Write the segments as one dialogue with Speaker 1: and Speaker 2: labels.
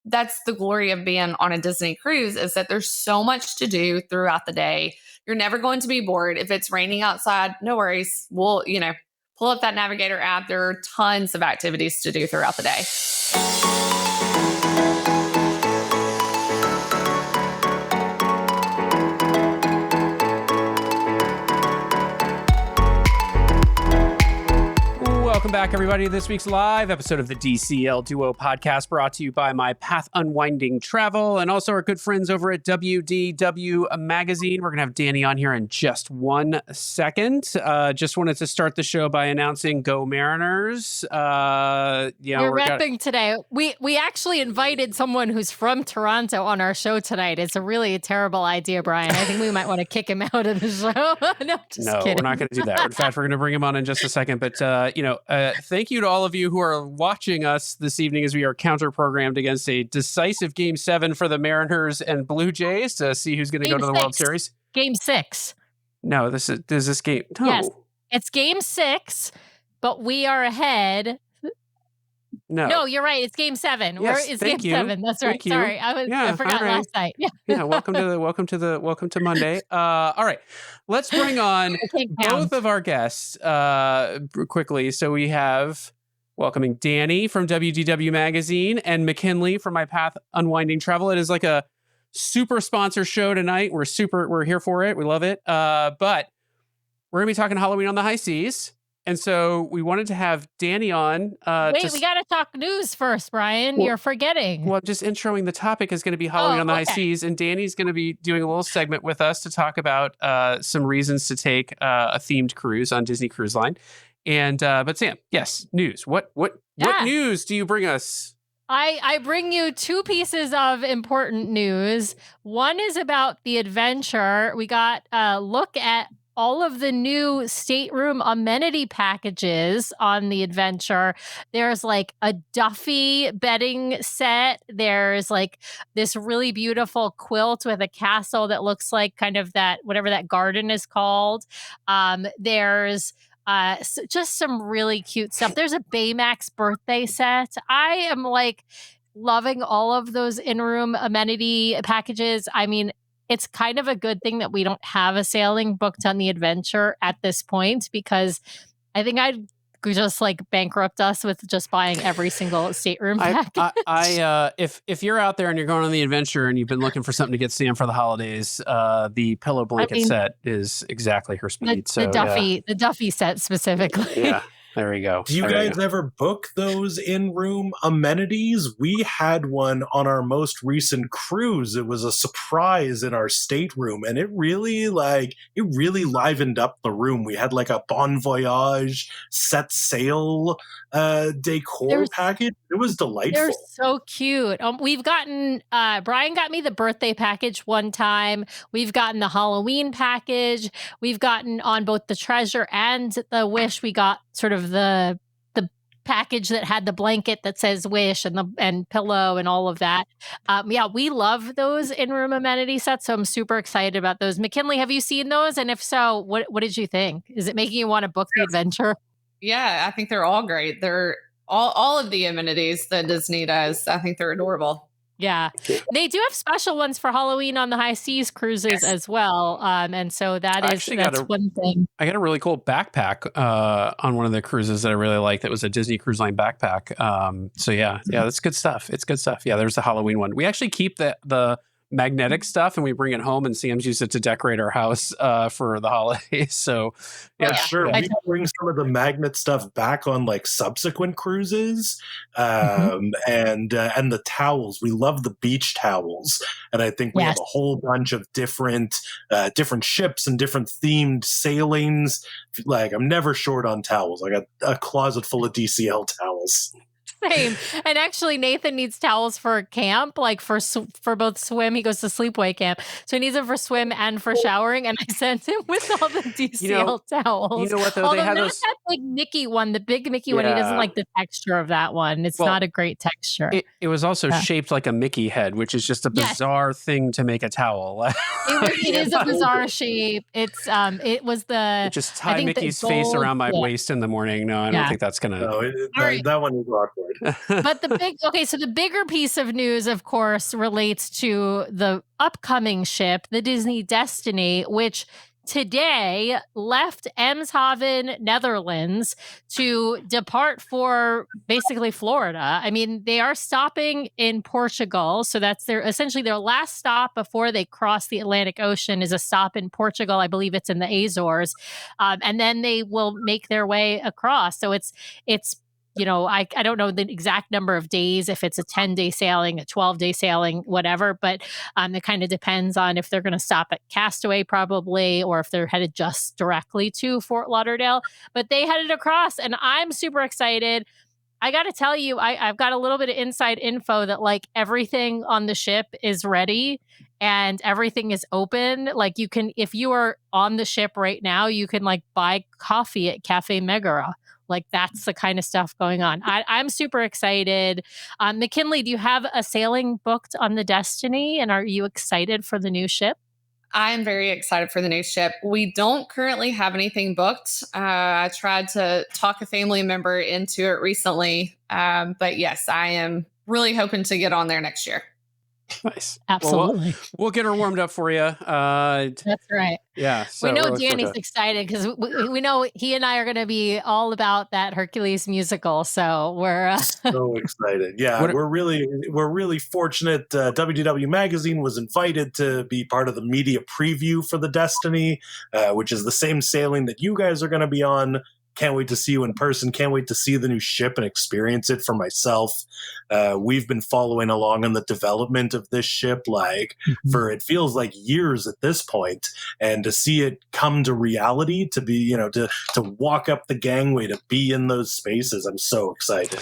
Speaker 1: that's the glory of being on a Disney cruise, is that there's so much to do throughout the day. You're never going to be bored. If it's raining outside, no worries. We'll, pull up that Navigator app. There are tons of activities to do throughout the day.
Speaker 2: Welcome back, everybody, to this week's live episode of the DCL Duo podcast, brought to you by My Path Unwinding Travel and also our good friends over at WDW Magazine. We're going to have Danny on here in just 1 second. Just wanted to start the show by announcing Go Mariners.
Speaker 3: We're repping today. We actually invited someone who's from Toronto on our show tonight. It's a really terrible idea, Brian. I think we might want to kick him out of the show. No, kidding.
Speaker 2: We're not going to do that. In fact, we're going to bring him on in just a second. But, thank you to all of you who are watching us this evening as we are counter-programmed against a decisive Game 7 for the Mariners and Blue Jays to see who's going to go to the World Series.
Speaker 3: Game 6.
Speaker 2: No, is this game? No.
Speaker 3: Yes, it's Game 6, but we are ahead. No, you're right. It's Game 7.
Speaker 2: Yes,
Speaker 3: it's Game 7. That's right. Sorry, I forgot last night.
Speaker 2: Yeah, welcome to Monday. All right, let's bring on both of our guests quickly. So we have welcoming Danny from WDW Magazine and McKinley from My Path Unwinding Travel. It is like a super sponsor show tonight. We're here for it. We love it. But we're gonna be talking Halloween on the High Seas. And so we wanted to have Danny on.
Speaker 3: Wait, we got to talk news first, Brian. You're forgetting.
Speaker 2: Well, just introing the topic is going to be Halloween on the High Seas. And Danny's going to be doing a little segment with us to talk about some reasons to take a themed cruise on Disney Cruise Line. And but Sam, yes, news. What news do you bring us?
Speaker 3: I bring you 2 pieces of important news. One is about the adventure. We got a look at all of the new stateroom amenity packages on the adventure. There's like a Duffy bedding set. There's like this really beautiful quilt with a castle that looks like kind of that, whatever that garden is called. There's just some really cute stuff. There's a Baymax birthday set. I am like loving all of those in-room amenity packages. I mean, it's kind of a good thing that we don't have a sailing booked on the adventure at this point, because I think I'd just like bankrupt us with just buying every single stateroom package.
Speaker 2: If you're out there and you're going on the adventure and you've been looking for something to get Sam for the holidays, the pillow blanket set is exactly her speed.
Speaker 3: The Duffy set specifically.
Speaker 2: Yeah. There we go.
Speaker 4: Do you guys ever book those in-room amenities? We had one on our most recent cruise. It was a surprise in our stateroom, and it really livened up the room. We had like a Bon Voyage set sail decor package. It was delightful.
Speaker 3: They're so cute. We've gotten Brian got me the birthday package one time. We've gotten the Halloween package. We've gotten on both the Treasure and the Wish. We got sort of the package that had the blanket that says Wish and pillow and all of that. We love those in-room amenity sets, so I'm super excited about those. McKinley, have you seen those? And if so, what did you think? Is it making you want to book the adventure?
Speaker 1: Yeah, I think they're all great. They're all of the amenities that Disney does. I think they're adorable.
Speaker 3: Yeah. They do have special ones for Halloween on the High Seas cruises as well. And so that's one thing.
Speaker 2: I got a really cool backpack on one of the cruises that I really liked. That was a Disney Cruise Line backpack. That's good stuff. It's good stuff. Yeah, there's the Halloween one. We actually keep the magnetic stuff and we bring it home, and Sam's used it to decorate our house for the holidays. So
Speaker 4: sure. We bring some of the magnet stuff back on like subsequent cruises. And the towels. We love the beach towels. And I think we have a whole bunch of different ships and different themed sailings. Like, I'm never short on towels. I got a closet full of DCL towels.
Speaker 3: Same. And actually, Nathan needs towels for camp, like for both swim. He goes to sleepaway camp, so he needs them for swim and for showering. And I sent him with all the DCL towels.
Speaker 2: You know what? Though,
Speaker 3: although not that big Mickey one, the big Mickey one. He doesn't like the texture of that one. It's not a great texture.
Speaker 2: It was also shaped like a Mickey head, which is just a bizarre thing to make a towel.
Speaker 3: It is a bizarre shape. It's
Speaker 2: just tie Mickey's face around my waist in the morning. No, I don't think that's gonna.
Speaker 4: No, that one is awkward.
Speaker 3: But the bigger piece of news, of course, relates to the upcoming ship, the Disney Destiny, which today left Eemshaven, Netherlands, to depart for basically Florida. I mean, they are stopping in Portugal, so that's essentially their last stop before they cross the Atlantic Ocean is a stop in Portugal. I believe it's in the Azores, and then they will make their way across. So it's I don't know the exact number of days, if it's a 10-day sailing, a 12-day sailing, whatever, but it kind of depends on if they're going to stop at Castaway probably, or if they're headed just directly to Fort Lauderdale. But they headed across, and I'm super excited. I got to tell you, I've got a little bit of inside info that like everything on the ship is ready and everything is open. Like you can, if you are on the ship right now, you can like buy coffee at Cafe Megara. Like that's the kind of stuff going on. I'm super excited. McKinley, do you have a sailing booked on the Destiny? And are you excited for the new ship?
Speaker 1: I'm very excited for the new ship. We don't currently have anything booked. I tried to talk a family member into it recently. But yes, I am really hoping to get on there next year.
Speaker 2: Nice.
Speaker 3: Absolutely.
Speaker 2: Well, we'll get her warmed up for you.
Speaker 3: That's right.
Speaker 2: Yeah. So
Speaker 3: we know Danny's excited because we know he and I are going to be all about that Hercules musical. So we're
Speaker 4: so excited. Yeah, we're really fortunate. WDW Magazine was invited to be part of the media preview for the Destiny, which is the same sailing that you guys are going to be on. Can't wait to see you in person. Can't wait to see the new ship and experience it for myself. We've been following along on the development of this ship, for it feels like years at this point, and to see it come to reality, to be, to walk up the gangway, to be in those spaces, I'm so excited.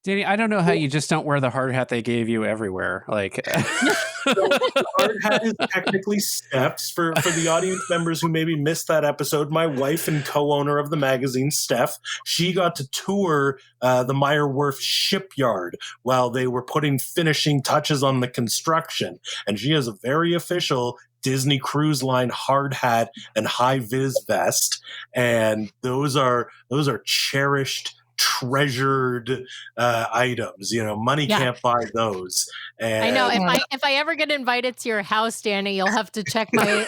Speaker 2: Danny, I don't know how you just don't wear the hard hat they gave you everywhere. Like,
Speaker 4: so the hard hat is technically Steph's. For the audience members who maybe missed that episode, my wife and co-owner of the magazine, Steph, she got to tour the Meyer Werft shipyard while they were putting finishing touches on the construction, and she has a very official Disney Cruise Line hard hat and high vis vest, and those are cherished, treasured items. Money can't buy those. And
Speaker 3: I know if I ever get invited to your house, Danny, you'll have to check my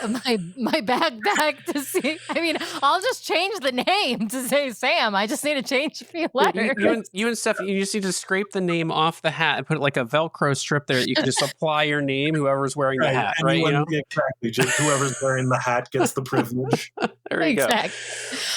Speaker 3: backpack to see. I mean, I'll just change the name to say Sam. I just need to change a few letters.
Speaker 2: You and Steph, you just need to scrape the name off the hat and put like a Velcro strip there. You can just apply your name, whoever's wearing the hat, right?
Speaker 4: Exactly. Just whoever's wearing the hat gets the privilege.
Speaker 2: There you go.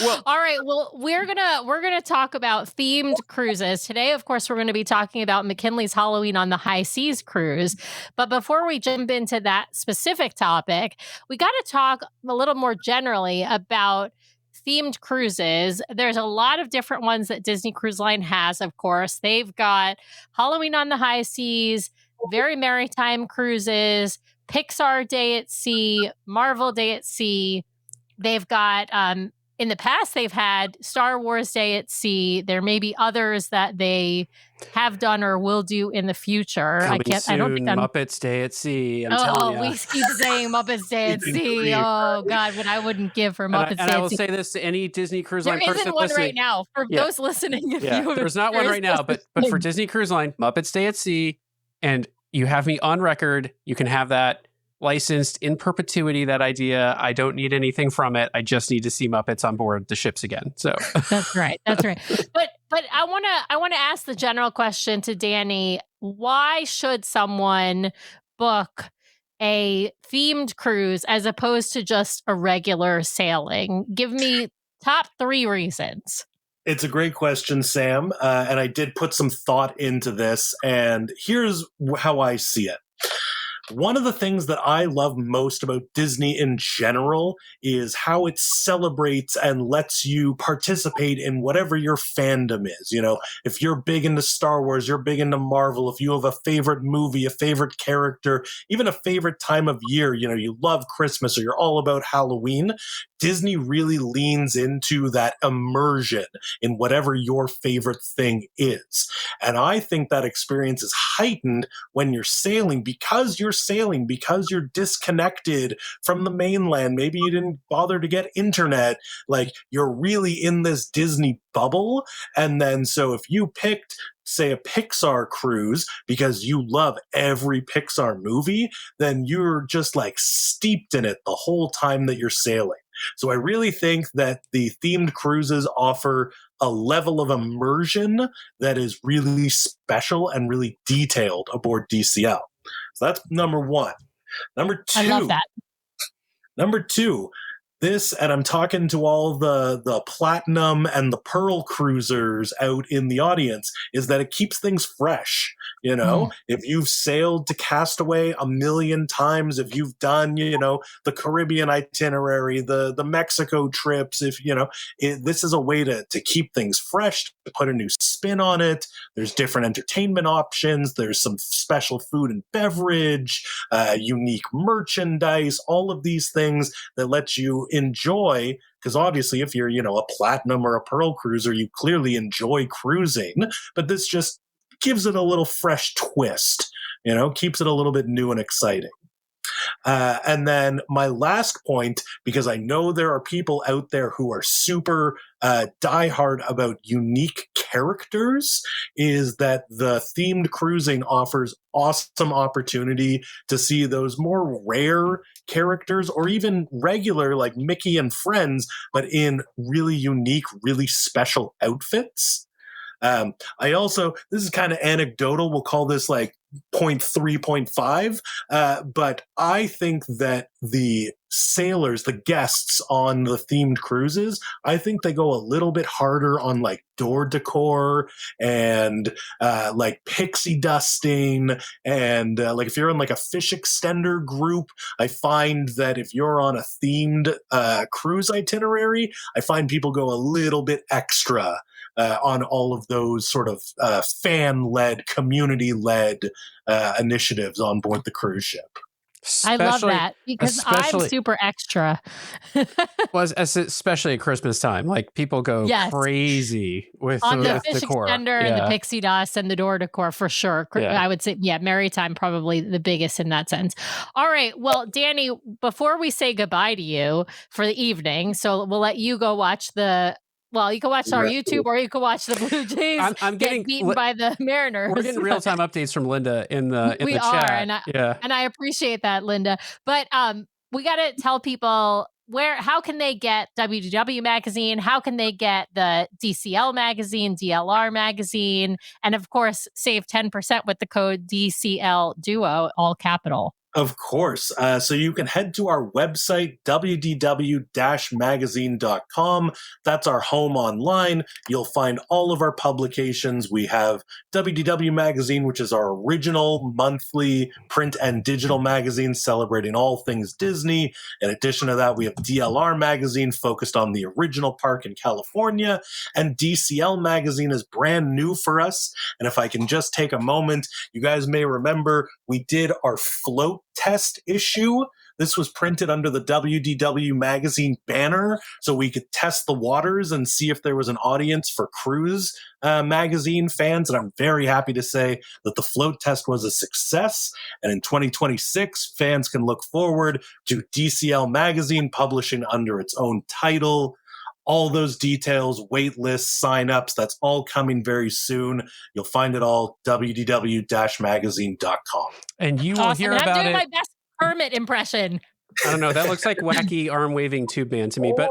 Speaker 3: Well, all right. Well, we're gonna talk about themed cruises today. Of course, we're going to be talking about McKinley's Halloween on the High Seas cruise. But before we jump into that specific topic, we got to talk a little more generally about themed cruises. There's a lot of different ones that Disney Cruise Line has. Of course, they've got Halloween on the High Seas, Very Maritime Cruises, Pixar Day at Sea, Marvel Day at Sea. They've got, in the past, they've had Star Wars Day at Sea. There may be others that they have done or will do in the future.
Speaker 2: I don't think Muppets Day at Sea.
Speaker 3: We keep saying Muppets Day at Sea. Oh God, but I wouldn't give for Muppets Day at Sea.
Speaker 2: And I will say this to any Disney Cruise Line person
Speaker 3: listening. There isn't one right now for those listening.
Speaker 2: There's not one right now, but for Disney Cruise Line, Muppets Day at Sea, and you have me on record. You can have that licensed in perpetuity, that idea. I don't need anything from it. I just need to see Muppets on board the ships again. So
Speaker 3: that's right. But I want to ask the general question to Danny. Why should someone book a themed cruise as opposed to just a regular sailing? Give me top 3 reasons.
Speaker 4: It's a great question, Sam. And I did put some thought into this, and here's how I see it. One of the things that I love most about Disney in general is how it celebrates and lets you participate in whatever your fandom is. If you're big into Star Wars, you're big into Marvel, if you have a favorite movie, a favorite character, even a favorite time of year, you love Christmas or you're all about Halloween, Disney really leans into that immersion in whatever your favorite thing is. And I think that experience is heightened when you're sailing because you're sailing, because you're disconnected from the mainland, maybe you didn't bother to get internet, like you're really in this Disney bubble. And then so if you picked, say, a Pixar cruise because you love every Pixar movie, then you're just like steeped in it the whole time that you're sailing. So I really think that the themed cruises offer a level of immersion that is really special and really detailed aboard DCL. So that's number one. Number two.
Speaker 3: I love that.
Speaker 4: Number two, this, and I'm talking to all the platinum and the pearl cruisers out in the audience, is that it keeps things fresh. You know, if you've sailed to Castaway a million times, if you've done, you know, the Caribbean itinerary, the Mexico trips, if, you know, this is a way to keep things fresh, to put a new spin on it. There's different entertainment options. There's some special food and beverage, unique merchandise, all of these things that let you enjoy, because obviously if you're, you know, a platinum or a pearl cruiser, you clearly enjoy cruising, but this just gives it a little fresh twist, you know, keeps it a little bit new and exciting. And then my last point, because I know there are people out there who are super diehard about unique characters, is that the themed cruising offers awesome opportunity to see those more rare characters, or even regular like Mickey and Friends, but in really unique, really special outfits. I also, this is kind of anecdotal, we'll call this like 0.3.5, but I think that the sailors, the guests on the themed cruises, I think they go a little bit harder on like door decor and like pixie dusting, and like if you're in like a fish extender group, I find that if you're on a themed cruise itinerary, I find people go a little bit extra on all of those sort of fan-led, community-led initiatives on board the cruise ship.
Speaker 3: I love that, because I'm super extra.
Speaker 2: Especially at Christmas time, like people go crazy with
Speaker 3: on the fish
Speaker 2: decor.
Speaker 3: extender and the pixie dust and the door decor for sure. I would say, Maritime probably the biggest in that sense. All right, well, Danny, before we say goodbye to you for the evening, so we'll let you go watch you can watch our YouTube, or you can watch the Blue Jays
Speaker 2: I'm
Speaker 3: get beaten by the Mariners.
Speaker 2: We're getting real-time updates from Linda in the chat.
Speaker 3: And I appreciate that, Linda. But we got to tell people how can they get WDW magazine? How can they get the DCL magazine, DLR magazine, and of course save 10% with the code DCL Duo, all capital.
Speaker 4: Of course. So you can head to our website, wdw-magazine.com. That's our home online. You'll find all of our publications. We have WDW Magazine, which is our original monthly print and digital magazine celebrating all things Disney. In addition to that, we have DLR Magazine, focused on the original park in California. And DCL Magazine is brand new for us. And if I can just take a moment, you guys may remember we did our float test issue. This was printed under the WDW Magazine banner, so we could test the waters and see if there was an audience for cruise magazine fans. And I'm very happy to say that the float test was a success. And in 2026, fans can look forward to DCL Magazine publishing under its own title. All those details, wait lists, signups, that's all coming very soon. You'll find it all wdw-magazine.com.
Speaker 2: And you will hear about it.
Speaker 3: I'm doing my best Kermit impression.
Speaker 2: I don't know. That looks like wacky arm waving tube man to me. But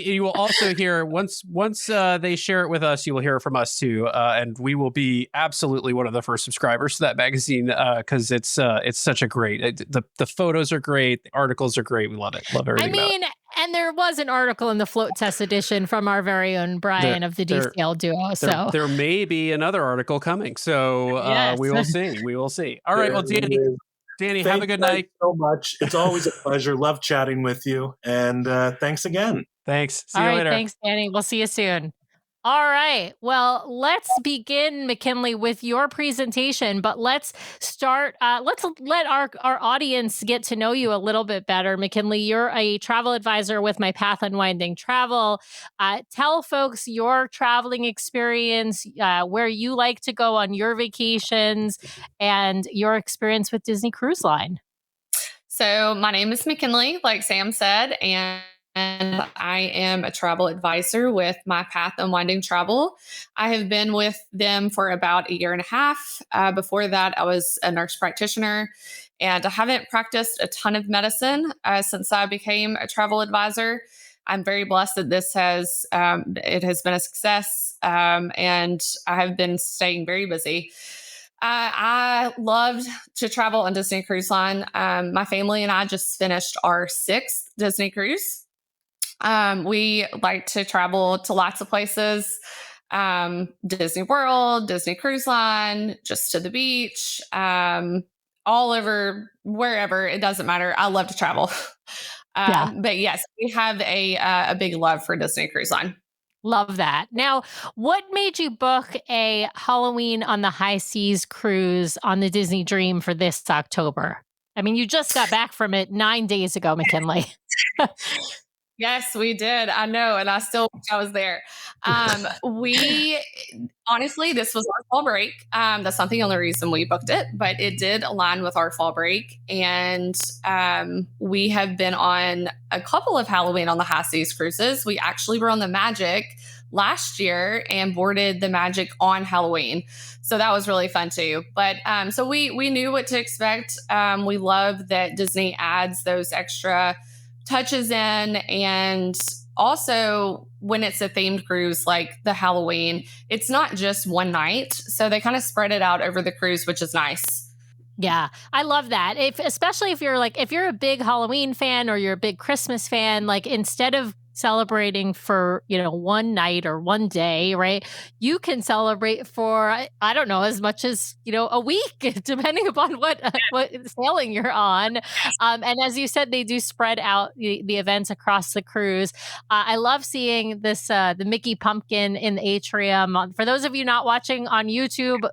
Speaker 2: you will also hear once they share it with us, you will hear it from us too, and we will be absolutely one of the first subscribers to that magazine because it's such a great. The photos are great, the articles are great. We love it. Love everything. About it.
Speaker 3: And there was an article in the float test edition from our very own Brian of the DCL Duo. So
Speaker 2: there may be another article coming. So we will see. We will see. All right. Well, Danny, have a good night.
Speaker 4: So much. It's always a pleasure. Love chatting with you. And thanks again.
Speaker 2: Thanks. See you later.
Speaker 3: Thanks, Danny. We'll see you soon. All right. Well, let's begin, McKinley, with your presentation, but let's start. Let's let our audience get to know you a little bit better. McKinley, you're a travel advisor with My Path Unwinding Travel. Tell folks your traveling experience, where you like to go on your vacations, and your experience with Disney Cruise Line.
Speaker 1: So my name is McKinley, like Sam said, and I am a travel advisor with My Path Unwinding Travel. I have been with them for about a year and a half. Before that, I was a nurse practitioner, and I haven't practiced a ton of medicine since I became a travel advisor. I'm very blessed that this has it has been a success, and I have been staying very busy. I loved to travel on Disney Cruise Line. My family and I just finished our 6th Disney cruise. We like to travel to lots of places, Disney World, Disney Cruise Line, just to the beach, all over, wherever, it doesn't matter. I love to travel. But yes, we have a big love for Disney Cruise Line.
Speaker 3: Love that. Now, what made you book a Halloween on the High Seas cruise on the Disney Dream for this October? I mean, you just got back from it 9 days ago, McKinley.
Speaker 1: Yes, we did. I know. And I still wish I was there. We honestly, this was our fall break. That's not the only reason we booked it, but it did align with our fall break. And we have been on a couple of Halloween on the High Seas cruises. We actually were on the Magic last year and boarded the Magic on Halloween. So that was really fun too. But so we knew what to expect. We love that Disney adds those extra touches in, and also when it's a themed cruise like the Halloween, it's not just one night, so they kind of spread it out over the cruise, which is nice.
Speaker 3: Yeah, I love that. Especially if you're a big Halloween fan or you're a big Christmas fan, like instead of celebrating for, one night or one day, right? You can celebrate for, I don't know, as much as, a week, depending upon what sailing you're on. And as you said, they do spread out the events across the cruise. I love seeing this, the Mickey pumpkin in the atrium. For those of you not watching on YouTube,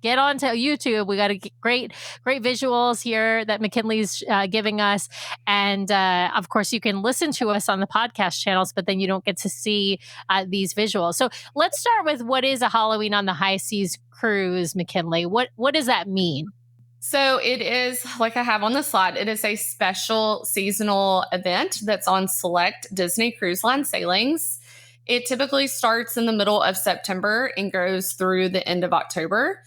Speaker 3: get onto YouTube. We got great visuals here that McKinley's giving us. And of course, you can listen to us on the podcast channels, but then you don't get to see these visuals. So let's start with what is a Halloween on the High Seas cruise, McKinley? What does that mean?
Speaker 1: So it is, like I have on the slide, it is a special seasonal event that's on select Disney Cruise Line sailings. It typically starts in the middle of September and goes through the end of October.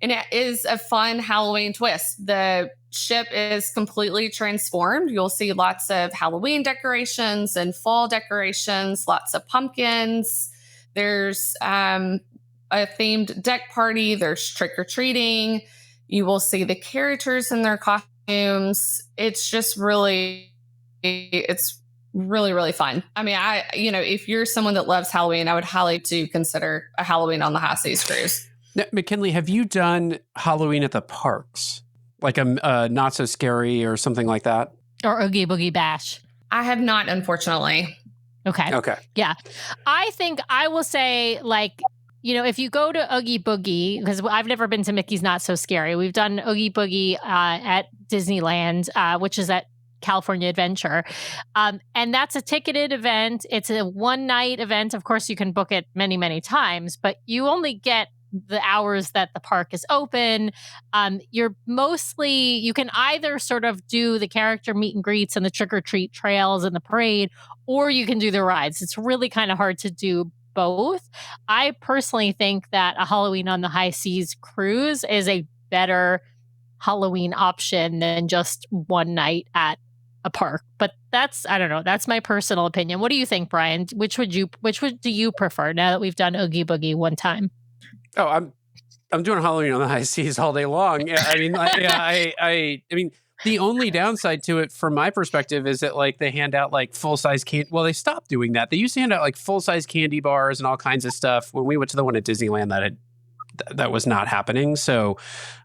Speaker 1: And it is a fun Halloween twist. The ship is completely transformed. You'll see lots of Halloween decorations and fall decorations, lots of pumpkins. There's a themed deck party. There's trick-or-treating. You will see the characters in their costumes. It's just really really fun. I mean, if you're someone that loves Halloween, I would highly consider a Halloween on the High Seas cruise.
Speaker 2: Now, McKinley, have you done Halloween at the parks? Like a Not So Scary or something like that?
Speaker 3: Or Oogie Boogie Bash?
Speaker 1: I have not, unfortunately.
Speaker 3: Okay. Yeah. I think I will say, if you go to Oogie Boogie, because I've never been to Mickey's Not So Scary. We've done Oogie Boogie at Disneyland, which is at California Adventure. And that's a ticketed event. It's a one-night event. Of course, you can book it many, many times, but you only get the hours that the park is open. You can either sort of do the character meet and greets and the trick-or-treat trails and the parade, or you can do the rides. It's really kind of hard to do both. I personally think that a Halloween on the High Seas cruise is a better Halloween option than just one night at a park. But I don't know. That's my personal opinion. What do you think, Brian? Which do you prefer now that we've done Oogie Boogie one time?
Speaker 2: Oh, I'm doing Halloween on the High Seas all day long. Yeah, I mean, I mean, the only downside to it, from my perspective, is that they hand out full-size candy. Well, they stopped doing that. They used to hand out full-size candy bars and all kinds of stuff. When we went to the one at Disneyland, that was not happening. So,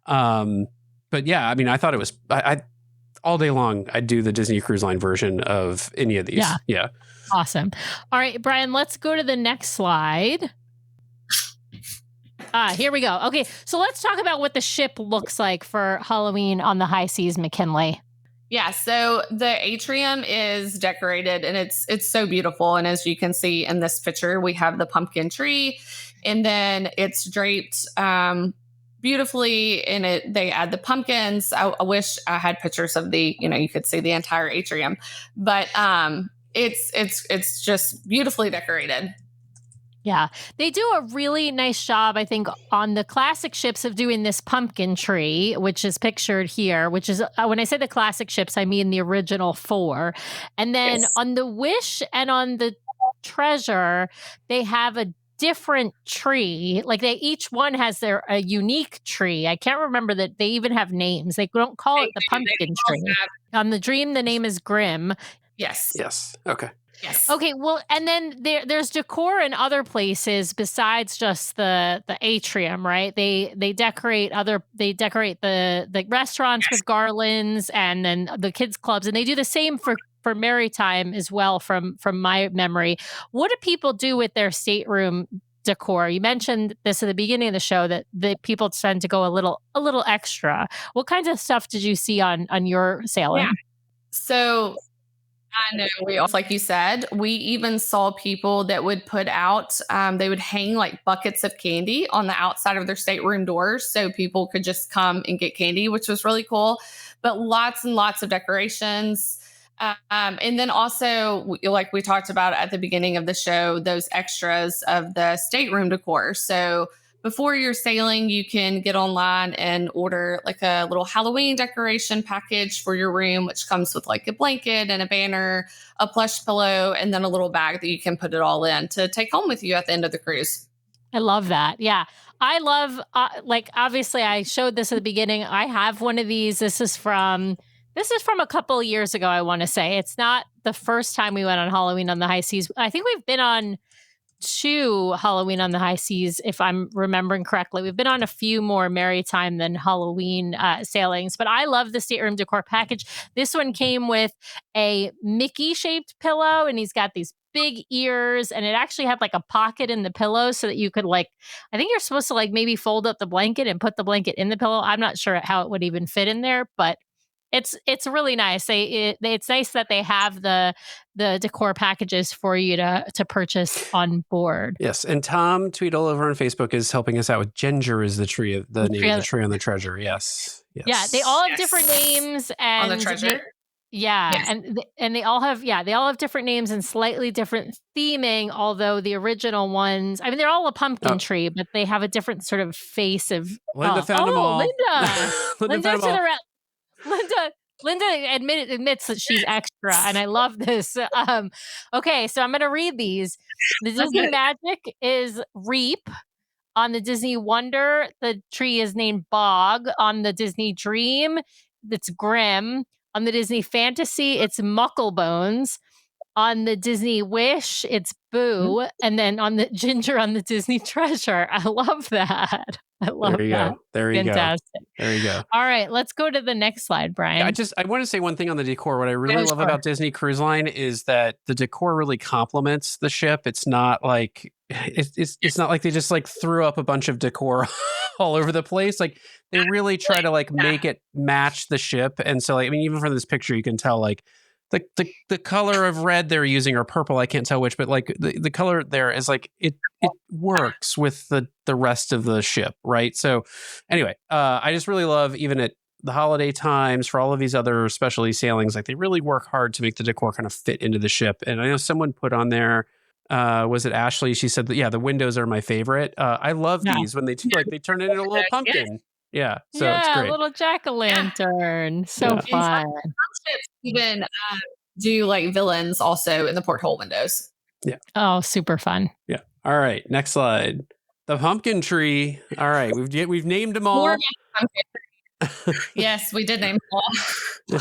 Speaker 2: but yeah, I mean, I thought it was. all day long, I'd do the Disney Cruise Line version of any of these. Yeah.
Speaker 3: Awesome. All right, Brian, let's go to the next slide. Here we go. Okay, so let's talk about what the ship looks like for Halloween on the High Seas, McKinley.
Speaker 1: Yeah, so the atrium is decorated and it's so beautiful. And as you can see in this picture, we have the pumpkin tree and then it's draped beautifully in it. They add the pumpkins. I wish I had pictures of you could see the entire atrium, but it's just beautifully decorated.
Speaker 3: Yeah, they do a really nice job, I think, on the classic ships of doing this pumpkin tree, which is pictured here, which is, when I say the classic ships, I mean the original 4. And then on the Wish and on the Treasure, they have a different tree. Like each one has a unique tree. I can't remember that they even have names. They don't call it the pumpkin tree. On the Dream, the name is Grim.
Speaker 1: Yes.
Speaker 2: Okay.
Speaker 1: Yes.
Speaker 3: Okay, well, and then there's decor in other places besides just the atrium, right? They decorate the restaurants with garlands and then the kids clubs, and they do the same for Maritime as well from my memory. What do people do with their stateroom decor? You mentioned this at the beginning of the show that the people tend to go a little extra. What kinds of stuff did you see on your sailing?
Speaker 1: Yeah. So I know we also, like you said, we even saw people that would put out, they would hang like buckets of candy on the outside of their stateroom doors so people could just come and get candy, which was really cool. But lots and lots of decorations. And then also, like we talked about at the beginning of the show, those extras of the stateroom decor. So before you're sailing, you can get online and order like a little Halloween decoration package for your room, which comes with like a blanket and a banner, a plush pillow, and then a little bag that you can put it all in to take home with you at the end of the cruise.
Speaker 3: I love that. Yeah. I love, obviously I showed this at the beginning. I have one of these. This is from a couple of years ago, I want to say. It's not the first time we went on Halloween on the High Seas. I think we've been on 2 Halloween on the High Seas, if I'm remembering correctly. We've been on a few more Maritime than Halloween sailings, but I love the stateroom decor package. This one came with a Mickey-shaped pillow, and he's got these big ears, and it actually had like a pocket in the pillow so that you could I think you're supposed to maybe fold up the blanket and put the blanket in the pillow. I'm not sure how it would even fit in there, but it's really nice. It's nice that they have the decor packages for you to purchase on board.
Speaker 2: Yes, and Tom Tweedle over on Facebook is helping us out with Ginger is the tree of the name of the tree on the Treasure. Yes.
Speaker 3: Yeah, they all have different names and
Speaker 1: on the Treasure.
Speaker 3: And they all have different names and slightly different theming, although the original ones, I mean, they're all a pumpkin tree, but they have a different sort of face of
Speaker 2: Linda found them all.
Speaker 3: Linda admits that she's extra, and I love this. Okay, so I'm going to read these. The Disney Magic is Reap. On the Disney Wonder, the tree is named Bog. On the Disney Dream, it's Grim. On the Disney Fantasy, it's Mucklebones. On the Disney Wish, it's Boo. And then on the Ginger on the Disney Treasure. I love that. I love that.
Speaker 2: There you
Speaker 3: Fantastic.
Speaker 2: go. There you go.
Speaker 3: All right, let's go to the next slide, Brian.
Speaker 2: Yeah, I want to say one thing on the decor. What I really love about Disney Cruise Line is that the decor really complements the ship. It's not like it's not like they just threw up a bunch of decor all over the place. Like they really try to make it match the ship. And so I mean, even from this picture, you can tell the color of red they're using or purple, I can't tell which, but the color there is it works with the rest of the ship, right? So anyway, I just really love, even at the holiday times, for all of these other specialty sailings, they really work hard to make the decor kind of fit into the ship. And I know someone put on there, was it Ashley? She said that, the windows are my favorite. I love these when they do, they turn it into a little pumpkin. Yeah, so it's great.
Speaker 3: A little jack-o'-lantern. So fun.
Speaker 1: Even do villains also in the porthole windows.
Speaker 2: Yeah.
Speaker 3: Oh, super fun.
Speaker 2: Yeah. All right. Next slide. The pumpkin tree. All right. We've named them all.
Speaker 1: Yes, we did name them all.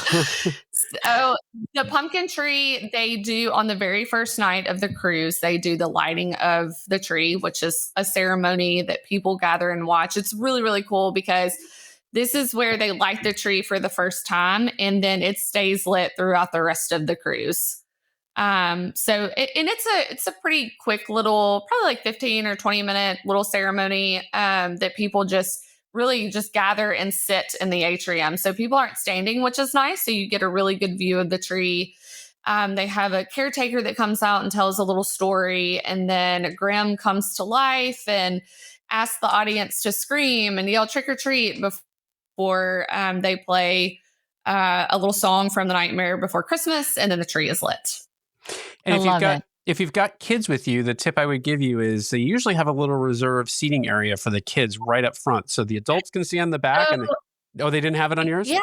Speaker 1: So the pumpkin tree, they do on the very first night of the cruise, they do the lighting of the tree, which is a ceremony that people gather and watch. It's really, really cool because this is where they light the tree for the first time, and then it stays lit throughout the rest of the cruise. It's a pretty quick little, probably like 15 or 20-minute little ceremony that people just really just gather and sit in the atrium. So people aren't standing, which is nice. So you get a really good view of the tree. They have a caretaker that comes out and tells a little story, and then Grimm comes to life and asks the audience to scream and yell trick or treat before they play a little song from The Nightmare Before Christmas, and then the tree is lit.
Speaker 2: And if you've got kids with you, the tip I would give you is they usually have a little reserved seating area for the kids right up front, so the adults can see on the back. They didn't have it on yours?
Speaker 1: Yeah.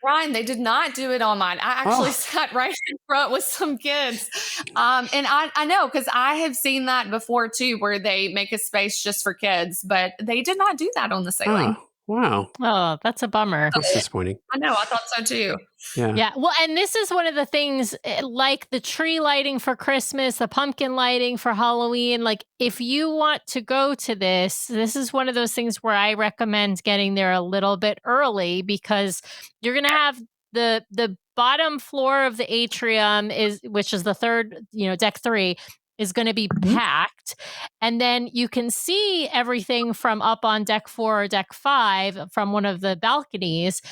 Speaker 1: Ryan, they did not do it on mine. I actually sat right in front with some kids. And I know, because I have seen that before too, where they make a space just for kids, but they did not do that on the sailing.
Speaker 2: Oh, wow.
Speaker 3: Oh, that's a bummer.
Speaker 2: That's disappointing.
Speaker 1: I know. I thought so too.
Speaker 3: Yeah. Well, and this is one of the things, like the tree lighting for Christmas, the pumpkin lighting for Halloween. Like, if you want to go to this is one of those things where I recommend getting there a little bit early, because you're going to have the bottom floor of the atrium which is the third, deck 3, is going to be packed. And then you can see everything from up on deck 4 or deck 5 from one of the balconies.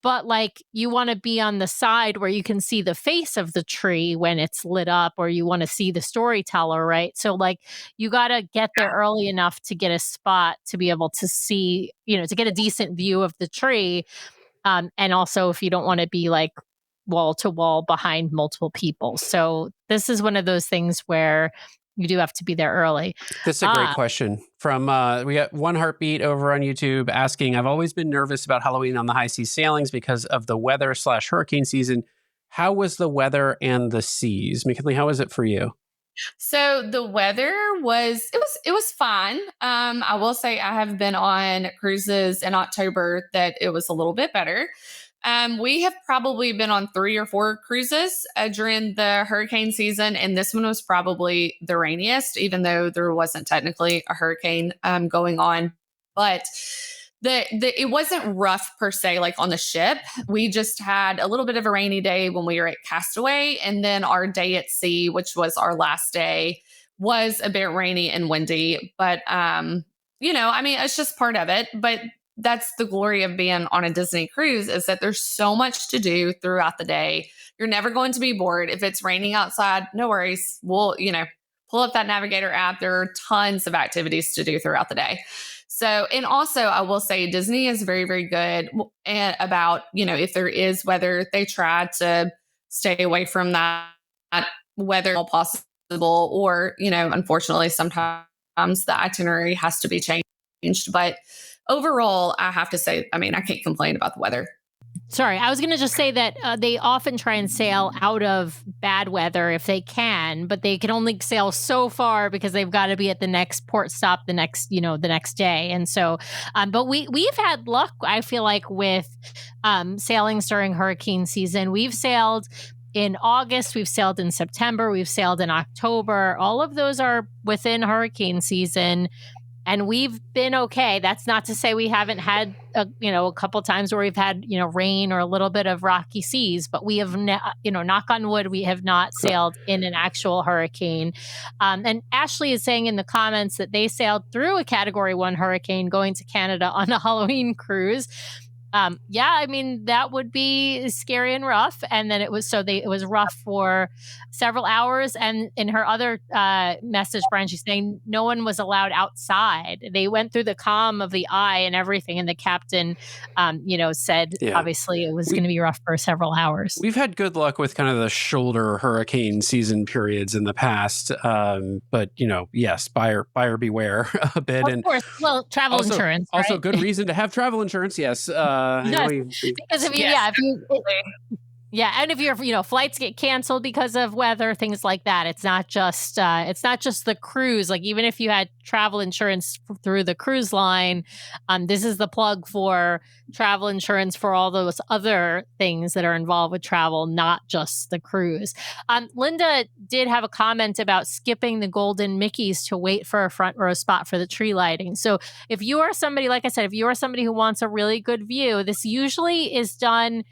Speaker 3: But like, you want to be on the side where you can see the face of the tree when it's lit up, or you want to see the storyteller, right? So like, you got to get there early enough to get a spot to be able to see, to get a decent view of the tree. And also, if you don't want to be like wall to wall behind multiple people. So this is one of those things where you do have to be there early.
Speaker 2: This is a great question from, we got One Heartbeat over on YouTube asking, I've always been nervous about Halloween on the high seas sailings because of the weather / hurricane season. How was the weather and the seas? McKinley, how was it for you?
Speaker 1: So the weather was fine. I will say I have been on cruises in October that it was a little bit better. We have probably been on 3 or 4 cruises during the hurricane season, and this one was probably the rainiest, even though there wasn't technically a hurricane going on. But it wasn't rough per se, like on the ship. We just had a little bit of a rainy day when we were at Castaway, and then our day at sea, which was our last day, was a bit rainy and windy. But it's just part of it. But that's the glory of being on a Disney cruise, is that there's so much to do throughout the day. You're never going to be bored. If it's raining outside, no worries. We'll, pull up that Navigator app. There are tons of activities to do throughout the day. So, and also I will say Disney is very, very good about, if there is weather, they try to stay away from that weather if possible, or, unfortunately, sometimes the itinerary has to be changed. But overall, I have to say, I can't complain about the weather.
Speaker 3: Sorry, I was going to just say that they often try and sail out of bad weather if they can, but they can only sail so far because they've got to be at the next port stop the next day. And so, but we've had luck, I feel like, with sailings during hurricane season. We've sailed in August, we've sailed in September, we've sailed in October. All of those are within hurricane season. And we've been okay. That's not to say we haven't had, a couple times where we've had, rain or a little bit of rocky seas, but we have, knock on wood, we have not sailed in an actual hurricane. And Ashley is saying in the comments that they sailed through a Category 1 hurricane going to Canada on a Halloween cruise. That would be scary and rough. And then it was rough for several hours. And in her other message, Brian, she's saying no one was allowed outside. They went through the calm of the eye and everything. And the captain, said, obviously it was going to be rough for several hours.
Speaker 2: We've had good luck with kind of the shoulder hurricane season periods in the past. But, yes, buyer beware a bit.
Speaker 3: Of course. Well, travel insurance.
Speaker 2: Also, good reason to have travel insurance. Yes.
Speaker 3: Because if you Yeah, and if your flights get canceled because of weather, things like that, it's not just the cruise. Like even if you had travel insurance through the cruise line, this is the plug for travel insurance for all those other things that are involved with travel, not just the cruise. Linda did have a comment about skipping the golden Mickeys to wait for a front row spot for the tree lighting. So if you are somebody, like I said, if you are somebody who wants a really good view, this usually is done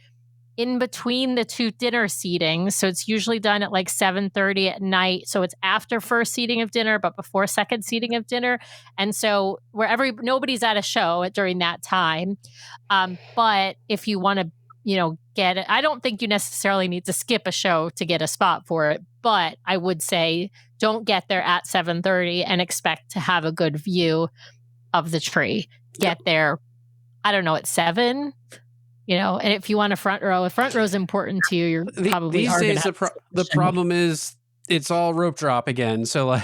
Speaker 3: in between the two dinner seatings. So it's usually done at like 7:30 at night. So it's after first seating of dinner, but before second seating of dinner. And so nobody's at a show during that time. But if you want to, get it, I don't think you necessarily need to skip a show to get a spot for it. But I would say don't get there at 7:30 and expect to have a good view of the tree. Get there, I don't know, at 7. And if you want a front row is important to you, you're probably
Speaker 2: these days. The problem is it's all rope drop again. So like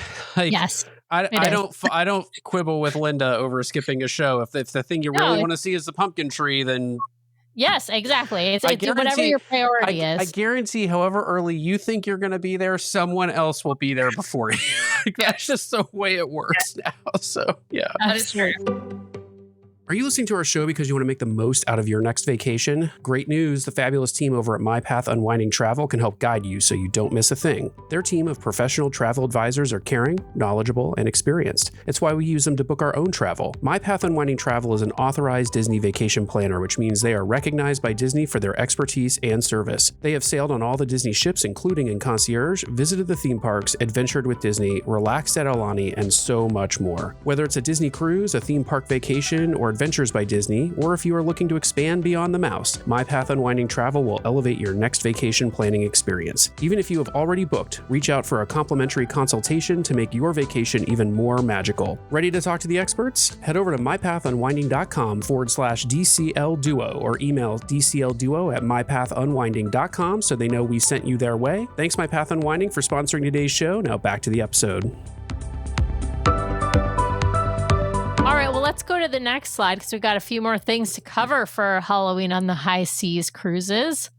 Speaker 3: yes,
Speaker 2: I don't quibble with Linda over skipping a show. If the thing you really want to see is the pumpkin tree, then
Speaker 3: yes, exactly. It's whatever your priority is.
Speaker 2: I guarantee, however early you think you're going to be there, someone else will be there before you. That's just the way it works now. So yeah,
Speaker 1: that is true.
Speaker 2: Are you listening to our show because you want to make the most out of your next vacation? Great news, the fabulous team over at My Path Unwinding Travel can help guide you so you don't miss a thing. Their team of professional travel advisors are caring, knowledgeable, and experienced. It's why we use them to book our own travel. My Path Unwinding Travel is an authorized Disney vacation planner, which means they are recognized by Disney for their expertise and service. They have sailed on all the Disney ships, including in concierge, visited the theme parks, adventured with Disney, relaxed at Aulani, and so much more. Whether it's a Disney cruise, a theme park vacation, or Adventures by Disney, or if you are looking to expand beyond the mouse, My Path Unwinding Travel will elevate your next vacation planning experience. Even if you have already booked, reach out for a complimentary consultation to make your vacation even more magical. Ready to talk to the experts? Head over to mypathunwinding.com/DCL Duo or email dclduo@mypathunwinding.com so they know we sent you their way. Thanks, My Path Unwinding, for sponsoring today's show. Now back to the episode.
Speaker 3: All right, well, let's go to the next slide because we've got a few more things to cover for Halloween on the High Seas cruises.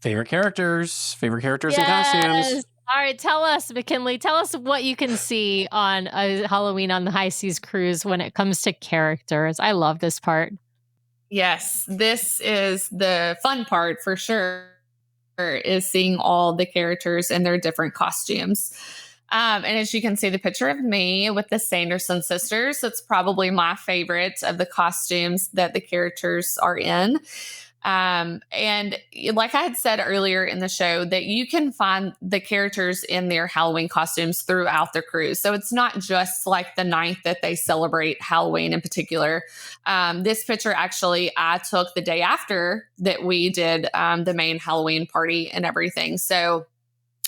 Speaker 2: Favorite characters and costumes.
Speaker 3: All right, tell us, McKinley, what you can see on a Halloween on the High Seas cruise when it comes to characters. I love this part.
Speaker 1: Yes, this is the fun part for sure, is seeing all the characters in their different costumes. And as you can see, the picture of me with the Sanderson sisters, that's probably my favorite of the costumes that the characters are in. And like I had said earlier in the show, that you can find the characters in their Halloween costumes throughout the cruise. So it's not just like the night that they celebrate Halloween in particular. This picture actually I took the day after that we did the main Halloween party and everything. So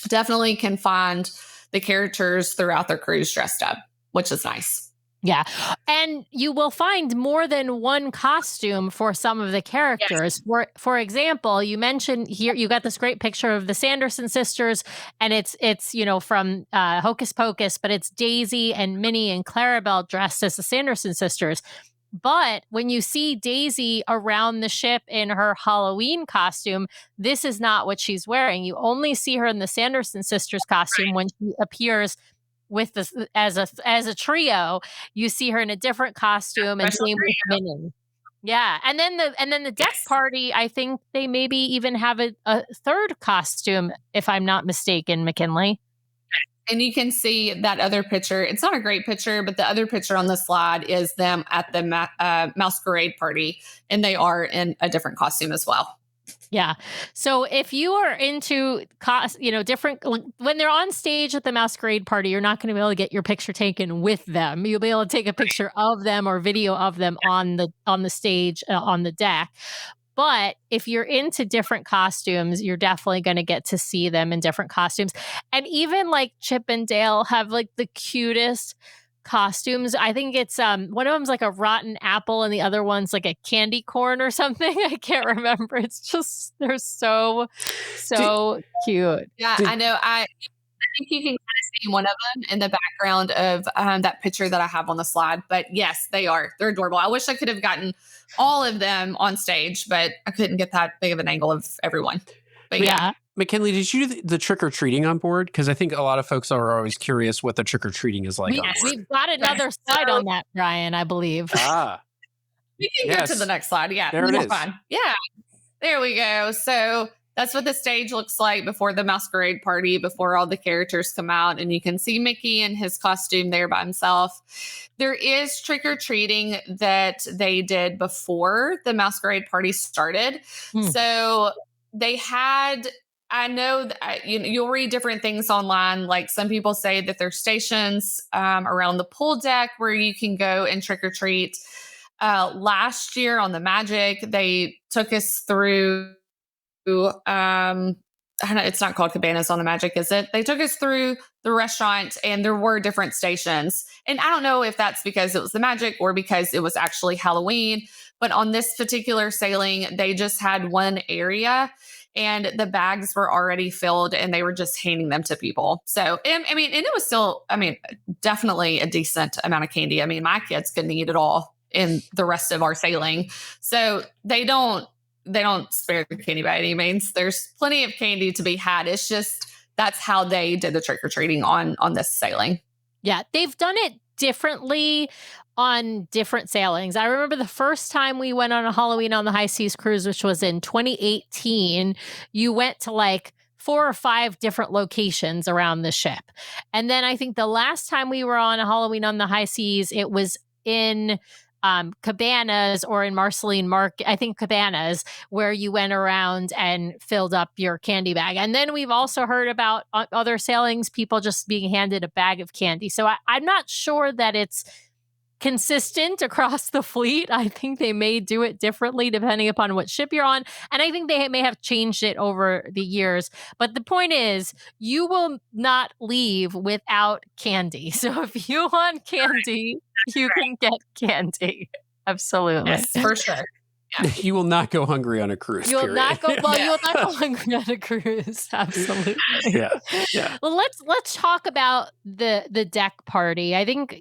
Speaker 1: definitely can find the characters throughout their cruise dressed up, which is nice.
Speaker 3: Yeah. And you will find more than one costume for some of the characters. Yes. For example, you mentioned here, you got this great picture of the Sanderson sisters, and it's from Hocus Pocus, but it's Daisy and Minnie and Clarabelle dressed as the Sanderson sisters. But when you see Daisy around the ship in her Halloween costume, this is not what she's wearing. You only see her in the Sanderson sisters costume when she appears with this as a trio. You see her in a different costume, and same with Minnie. Yeah, and then the deck party, I think they maybe even have a third costume, if I'm not mistaken, McKinley.
Speaker 1: And you can see that other picture. It's not a great picture, but the other picture on the slide is them at the masquerade party, and they are in a different costume as well.
Speaker 3: Yeah. So if you are into different, when they're on stage at the masquerade party, you're not going to be able to get your picture taken with them. You'll be able to take a picture of them or video of them on the stage on the deck. But if you're into different costumes, you're definitely going to get to see them in different costumes. And even like Chip and Dale have like the cutest costumes. I think it's one of them's like a rotten apple and the other one's like a candy corn or something. I can't remember. It's just, they're so cute.
Speaker 1: Yeah, I know. I think you can kind of see one of them in the background of that picture that I have on the slide. But yes, they are. They're adorable. I wish I could have gotten all of them on stage, but I couldn't get that big of an angle of everyone. But yeah.
Speaker 2: McKinley, did you do the trick-or-treating on board? Because I think a lot of folks are always curious what the trick-or-treating is like on board.
Speaker 3: We've got another slide on that, Brian, I believe.
Speaker 1: We can go to the next slide. Yeah,
Speaker 2: there it is.
Speaker 1: Fine. Yeah, there we go. So that's what the stage looks like before the masquerade party, before all the characters come out. And you can see Mickey in his costume there by himself. There is trick-or-treating that they did before the masquerade party started. So they had... I know that you'll read different things online. Like some people say that there's stations around the pool deck where you can go and trick or treat. Last year on the Magic, they took us through. I don't know, it's not called Cabanas on the Magic, is it? They took us through the restaurant, and there were different stations. And I don't know if that's because it was the Magic or because it was actually Halloween. But on this particular sailing, they just had one area. And the bags were already filled and they were just handing them to people. So, I mean, and it was still, definitely a decent amount of candy. I mean, my kids couldn't eat it all in the rest of our sailing. So they don't spare the candy by any means. There's plenty of candy to be had. It's just, that's how they did the trick-or-treating on this sailing.
Speaker 3: Yeah, they've done it differently on different sailings. I remember the first time we went on a Halloween on the High Seas cruise, which was in 2018, you went to like 4 or 5 different locations around the ship. And then I think the last time we were on a Halloween on the High Seas, it was in Cabanas or in Marceline Market, I think Cabanas, where you went around and filled up your candy bag. And then we've also heard about other sailings, people just being handed a bag of candy. So I'm not sure that it's consistent across the fleet. I think they may do it differently depending upon what ship you're on. And I think they may have changed it over the years. But the point is, you will not leave without candy. So if you want candy, you can get candy. Absolutely.
Speaker 1: Yes, for sure.
Speaker 2: Yeah. You will not go hungry on a cruise.
Speaker 3: You will not go hungry on a cruise. Absolutely.
Speaker 2: Yeah.
Speaker 3: Well, let's talk about the deck party. I think,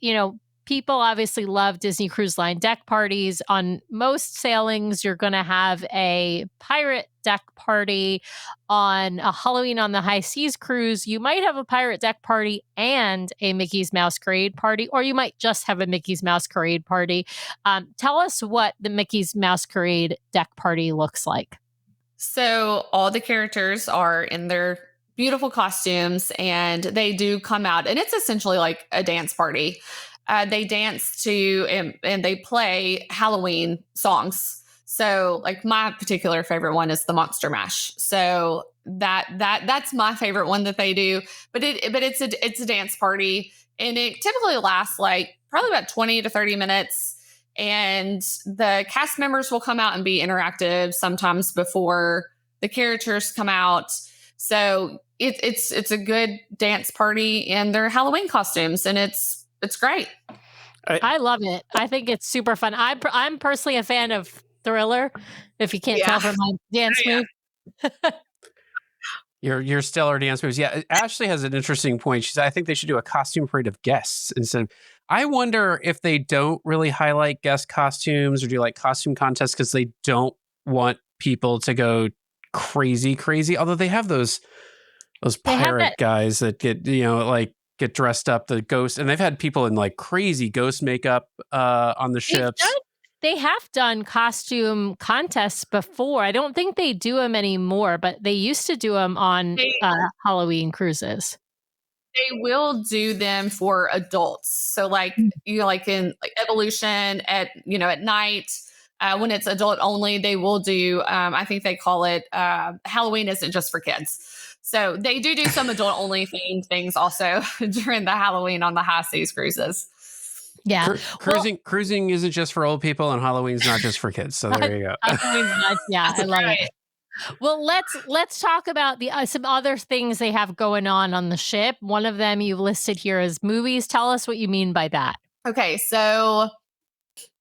Speaker 3: people obviously love Disney Cruise Line deck parties. On most sailings, you're going to have a pirate deck party. On a Halloween on the High Seas cruise, you might have a pirate deck party and a Mickey's Masquerade party, or you might just have a Mickey's Masquerade party. Tell us what the Mickey's Masquerade deck party looks like.
Speaker 1: So all the characters are in their beautiful costumes, and they do come out, and it's essentially like a dance party. They dance to and they play Halloween songs. So like my particular favorite one is the Monster Mash. So that's my favorite one that they do. But it's a dance party, and it typically lasts like probably about 20 to 30 minutes. And the cast members will come out and be interactive sometimes before the characters come out. So it's a good dance party in their Halloween costumes, and it's great.
Speaker 3: I love it. I think it's super fun. I'm personally a fan of Thriller, if you can't tell from my dance move.
Speaker 2: Your stellar dance moves. Yeah, Ashley has an interesting point. She said, I think they should do a costume parade of guests instead of... I wonder if they don't really highlight guest costumes or do like costume contests because they don't want people to go crazy. Although they have those pirate guys that get dressed up, the ghost, and they've had people in like crazy ghost makeup on the ships.
Speaker 3: They have done costume contests before. I don't think they do them anymore, but they used to do them on Halloween cruises.
Speaker 1: They will do them for adults. So like, like in like Evolution at night, when it's adult only, they will do, I think they call it, Halloween isn't just for kids. So they do some adult only themed things also during the Halloween on the High Seas cruises.
Speaker 3: Yeah.
Speaker 2: Cruising isn't just for old people, and Halloween's not just for kids. So there you go.
Speaker 3: Halloween's not, I love it. Well, let's talk about the some other things they have going on the ship. One of them you've listed here as movies. Tell us what you mean by that.
Speaker 1: Okay, so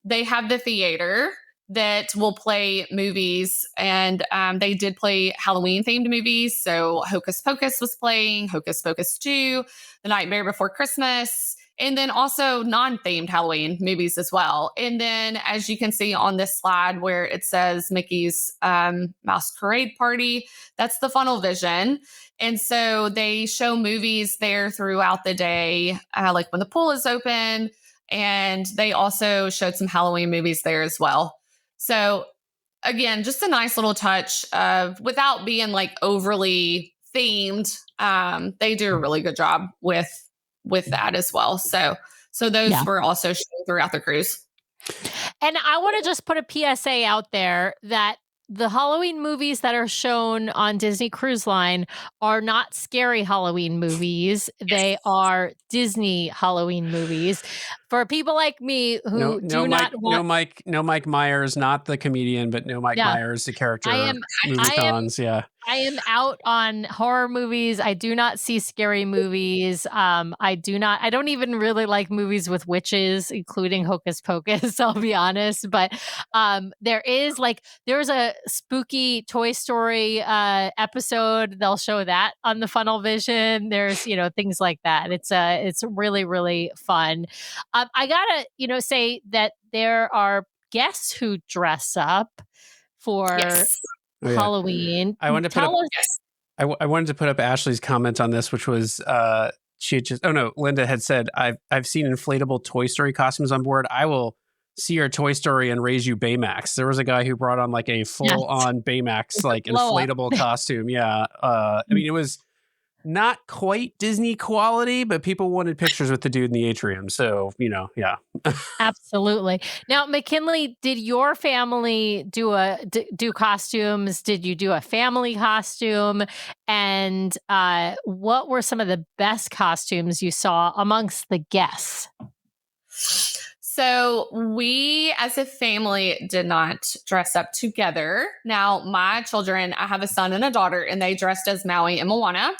Speaker 1: they have the theater that will play movies, and they did play Halloween themed movies. So Hocus Pocus was playing, Hocus Pocus 2, The Nightmare Before Christmas, And then also non-themed Halloween movies as well. And then as you can see on this slide where it says Mickey's Masquerade Party, that's the funnel vision. And so they show movies there throughout the day, like when the pool is open. And they also showed some Halloween movies there as well. So again, just a nice little touch of, without being like overly themed. They do a really good job with that as well. So those were also shown throughout the cruise.
Speaker 3: And I want to just put a PSA out there that the Halloween movies that are shown on Disney Cruise Line are not scary Halloween movies. They are Disney Halloween movies. For people like me who do not want...
Speaker 2: No Mike Myers, not the comedian, but no Mike Myers, the character. I
Speaker 3: am out on horror movies. I do not see scary movies. I don't even really like movies with witches, including Hocus Pocus, I'll be honest. But there's a spooky Toy Story episode. They'll show that on the Funnel Vision. There's, things like that. It's really, really fun. I gotta, say that there are guests who dress up for Halloween.
Speaker 2: I wanted to put up Ashley's comment on this, which was Linda had said, I've seen inflatable Toy Story costumes on board. I will see your Toy Story and raise you Baymax. There was a guy who brought on like a full on Baymax, like inflatable costume. Yeah. I mean, it was not quite Disney quality, but people wanted pictures with the dude in the atrium. So,
Speaker 3: Absolutely. Now, McKinley, did your family do costumes? Did you do a family costume? And what were some of the best costumes you saw amongst the guests?
Speaker 1: So we, as a family, did not dress up together. Now, my children, I have a son and a daughter, and they dressed as Maui and Moana,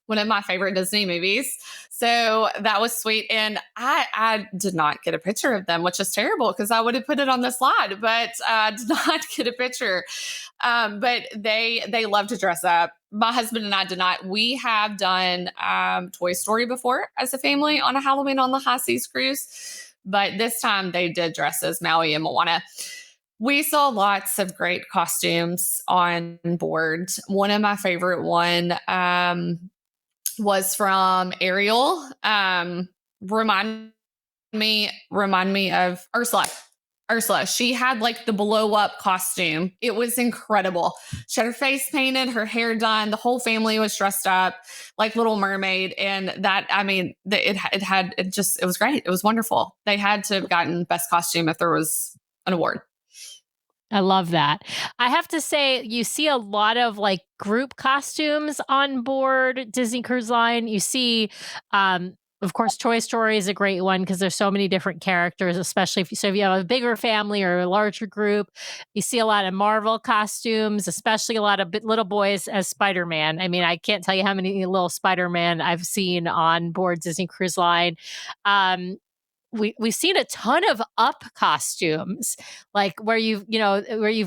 Speaker 1: one of my favorite Disney movies. So that was sweet. And I did not get a picture of them, which is terrible because I would have put it on the slide, but I did not get a picture. But they love to dress up. My husband and I did not. We have done Toy Story before as a family on a Halloween on the High Seas cruise. But this time they did dress as Maui and Moana. We saw lots of great costumes on board. One of my favorite was from Ariel. Remind me of Ursula. Ursula, she had like the blow up costume. It was incredible. She had her face painted, her hair done. The whole family was dressed up like Little Mermaid. And it was great. It was wonderful. They had to have gotten best costume if there was an award.
Speaker 3: I love that. I have to say, you see a lot of like group costumes on board Disney Cruise Line. You see, of course, Toy Story is a great one because there's so many different characters, especially if you have a bigger family or a larger group. You see a lot of Marvel costumes, especially a lot of little boys as Spider-Man. I mean, I can't tell you how many little Spider-Man I've seen on board Disney Cruise Line. We've seen a ton of Up costumes, like where you've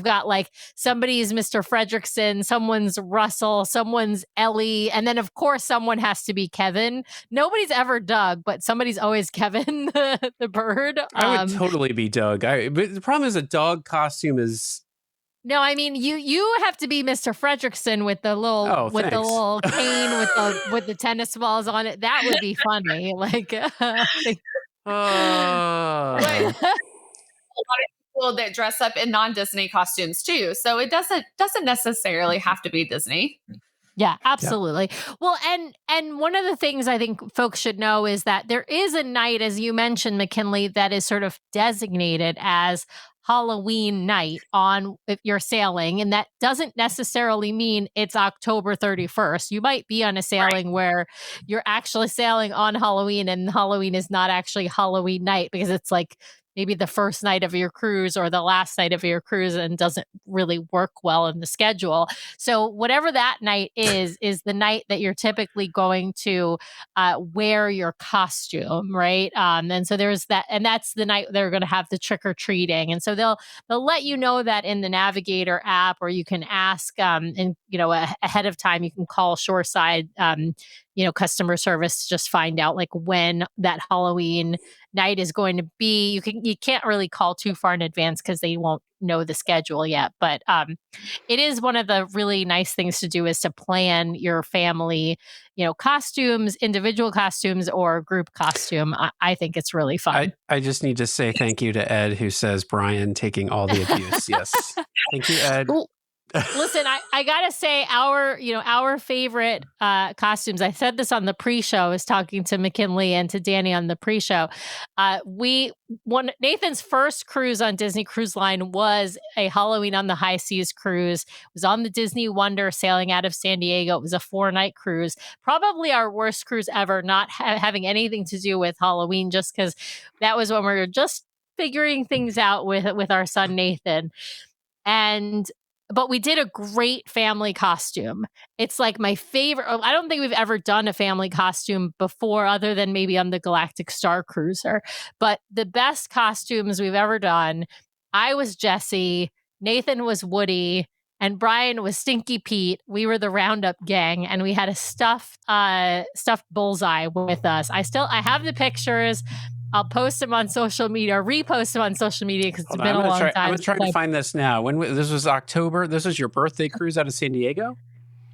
Speaker 3: got like somebody's Mr. Fredricksen, someone's Russell, someone's Ellie, and then of course someone has to be Kevin. Nobody's ever Doug, but somebody's always Kevin, the bird.
Speaker 2: I would totally be Doug. But the problem is a dog costume is.
Speaker 3: No, I mean you have to be Mr. Fredricksen with the little the little cane with the tennis balls on it. That would be funny. Like.
Speaker 1: A lot of people that dress up in non-Disney costumes too. So it doesn't necessarily have to be Disney.
Speaker 3: Yeah, absolutely. Yeah. Well, and one of the things I think folks should know is that there is a night, as you mentioned, McKinley, that is sort of designated as Halloween night on if you're sailing, and that doesn't necessarily mean it's October 31st. You might be on a sailing where you're actually sailing on Halloween, and Halloween is not actually Halloween night because it's like maybe the first night of your cruise or the last night of your cruise and doesn't really work well in the schedule. So whatever that night is the night that you're typically going to wear your costume, right? And so there's that, and that's the night they're going to have the trick-or-treating. And so they'll let you know that in the Navigator app, or you can ask, and ahead of time, you can call Shoreside customer service to just find out like when that Halloween night is going to be. You can't really call too far in advance because they won't know the schedule yet. But it is one of the really nice things to do is to plan your family, costumes, individual costumes or group costume. I think it's really fun.
Speaker 2: I just need to say thank you to Ed, who says Brian taking all the abuse. Yes. Thank you, Ed.
Speaker 3: Listen, I gotta say our favorite costumes. I said this on the pre-show. I was talking to McKinley and to Danny on the pre-show. Nathan's first cruise on Disney Cruise Line was a Halloween on the High Seas cruise. It was on the Disney Wonder sailing out of San Diego. It was a 4-night cruise. Probably our worst cruise ever, not having anything to do with Halloween, just because that was when we were just figuring things out with our son Nathan. But we did a great family costume. It's like my favorite. I don't think we've ever done a family costume before, other than maybe on the Galactic Star Cruiser. But the best costumes we've ever done, I was Jessie, Nathan was Woody, and Brian was Stinky Pete. We were the Roundup gang, and we had a stuffed bullseye with us. I have the pictures. I'll post them on social media or repost them on social media because it's been a long time.
Speaker 2: I'm trying to find this now. This was October. This was your birthday cruise out of San Diego?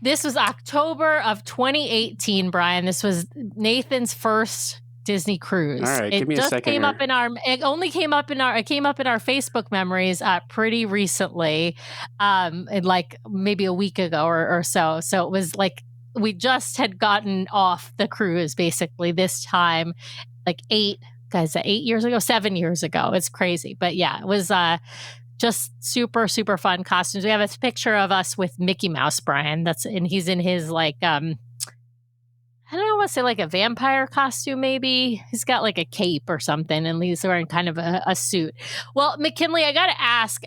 Speaker 3: This was October of 2018, Brian. This was Nathan's first Disney cruise.
Speaker 2: All right, give me a second.
Speaker 3: It only came up in our Facebook memories pretty recently, like maybe a week ago or so. So it was like we just had gotten off the cruise basically this time, like 7 years ago. It's crazy. But yeah, it was just super, super fun costumes. We have a picture of us with Mickey Mouse, Brian. And he's in his like, I don't know, I want to say like a vampire costume, maybe. He's got like a cape or something, and he's wearing kind of a suit. Well, McKinley, I got to ask,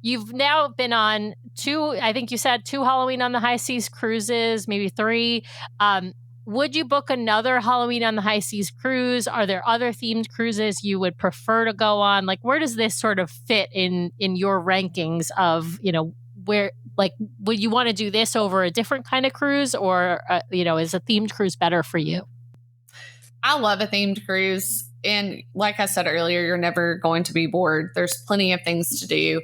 Speaker 3: you've now been on I think you said 2 Halloween on the High Seas cruises, maybe 3. Would you book another Halloween on the High Seas cruise? Are there other themed cruises you would prefer to go on? Like, where does this sort of fit in your rankings of, where, like, would you want to do this over a different kind of cruise, or, is a themed cruise better for you?
Speaker 1: I love a themed cruise. And like I said earlier, you're never going to be bored. There's plenty of things to do.